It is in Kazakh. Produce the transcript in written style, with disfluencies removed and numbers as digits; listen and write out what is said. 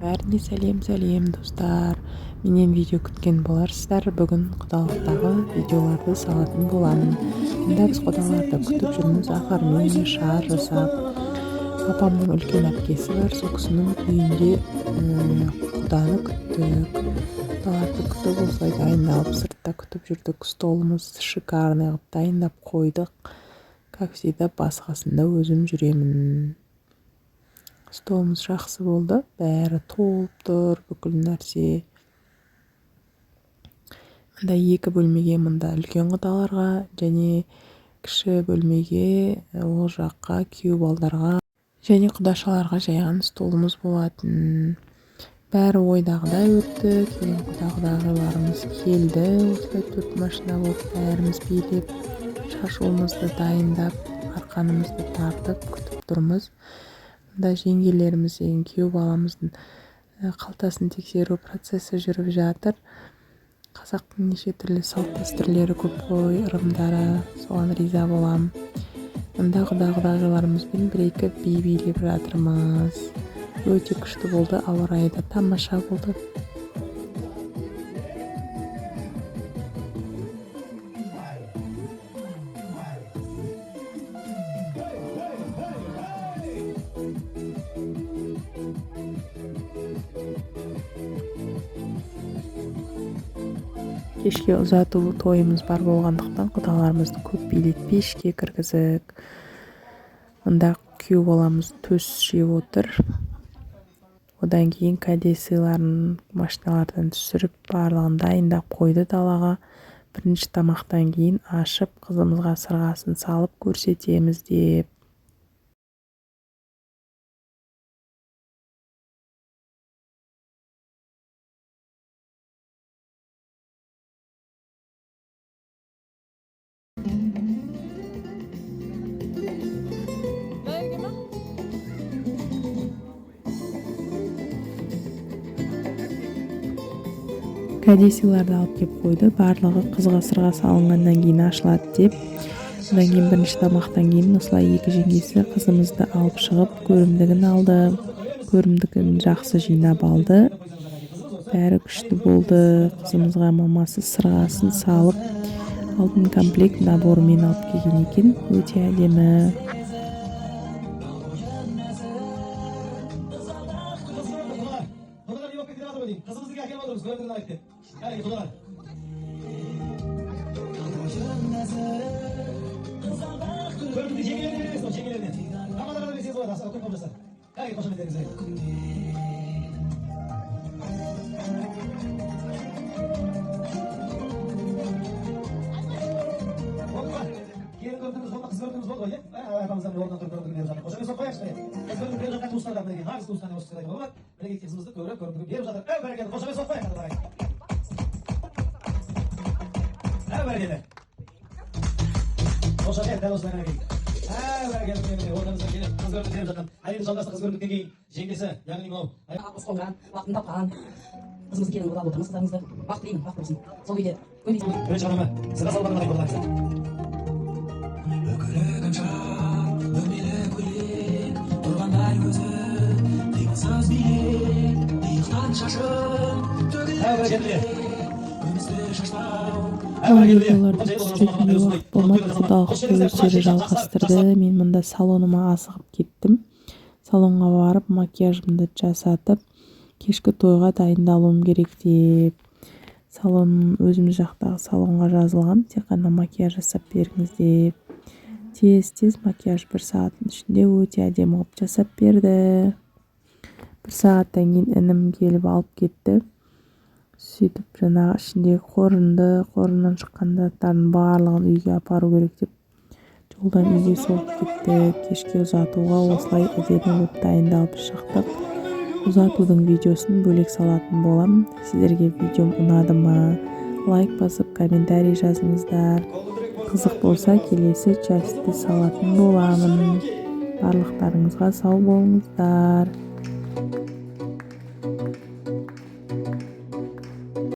Бәріне сәлем достар. Менен видео күткен боларсыздар. Бүгін құдалықтағы видеоларды салатын боламын. Мұнда біз құдаларды күтіп жүрміз. Ақармен шар жасап. Папамның үлкен әпкесі бар. Сол кісінің үйінде құданы күттік. Құдаларды күтіп осылай дайындалып, сыртта күтіп жүрдік. Столымыз шикарный қылып дайындап қойдық. Как всегда, басқасында өзім жүремін. Столымыз жақсы болды, бәрі толып тұр, бүкіл нәрсе. Мында екі бөлмеге, мында үлкен құдаларға және кіші бөлмеге, ол жаққа күйеу балдарға және құдашаларға жайған столымыз болатын. Бәрі ойдағыдай өтті. Кейін құдағыларымыз келді. Осылай 4 машина болып бәріміз билеп, шашуымызды дайындап, арқанымызды тартып күтіп тұрмыз. Мұнда жеңгелеріміз деген күйеу баламыздың қалтасын тексеру процесі жүріп жатыр. Қазақтың неше түрлі салт дәстүрлері көп қой, ырымдары, соған риза болам. Мұнда құдағыларымызбен бір-екі би билеп жатырмыз. Өте күшті болды, ауа райы да тамаша болды. Кешке ұзату тойымыз бар болғандықтан құдаларымызды көп билетпей ішке кіргізік. Мұнда күйеу баламыз төс жеп отыр. Одан кейін кәдесыйларын машиналардан түсіріп, барлығын дайындап қойды далаға. Бірінші тамақтан кейін ашып, қызымызға сырғасын салып көрсетеміз деп. Кәдесыйларды алып кеп қойды. Барлығы қызға сырға салынғаннан кейін ашылады деп. Одан кейін бірінші тамақтан кейін осылай екі жеңгесі қызымызды алып шығып, көрімдігін алды. Көрімдігін жақсы жинап алды. Бәрі күшті болды. Қызымызға мамасы сырғасын салып, алтын комплект наборымен алып келген екен. Өте әдемі. Жеңгесі, яғни мынау қосқан, уақытын тапқан қызымызды келін қылып отырмыз. Қыздарыңызды бақ тілеймін, бақ болсын. Сол үйде көмейсің. Бірінші адамы сыра салбағына қарай қойдыңыз. Өкілігін жан, өмелі көйлек, тұрғандай өзі, қимылсыз биік, иықтан шашын, төгіліп өмізді шашлау. Видеоларды түсіретіндей уақыт болмады, құдалықты өздері жалғастырды. Мен мұнда салоныма асығып кеттім. Салонға барып, макияжымды жасатып, кешкі тойға дайындалуым керек деп. Салон өзіміз жақтағы салонға жазылғам, тек қана макияж жасап беріңіз деп. Тез макияж 1 сағаттың ішінде өте әдемі қылып жасап берді. 1 сағаттан кейін інім келіп алып кетті. Сөйтіп жаңағы ішіндегі қорынан шыққан заттардың барлығын үйге апару керек деп жолдан үйге соғып кетті. Кешке ұзатуға осылай әдемі болып дайындалып шықтық. Ұзатудың видеосын бөлек салатын болам. Сіздерге видеом ұнады ма? Лайк басып, комментарий жазыңыздар. Қызық болса келесі частьті салатын боламын. Барлықтарыңызға сау болыңыздар.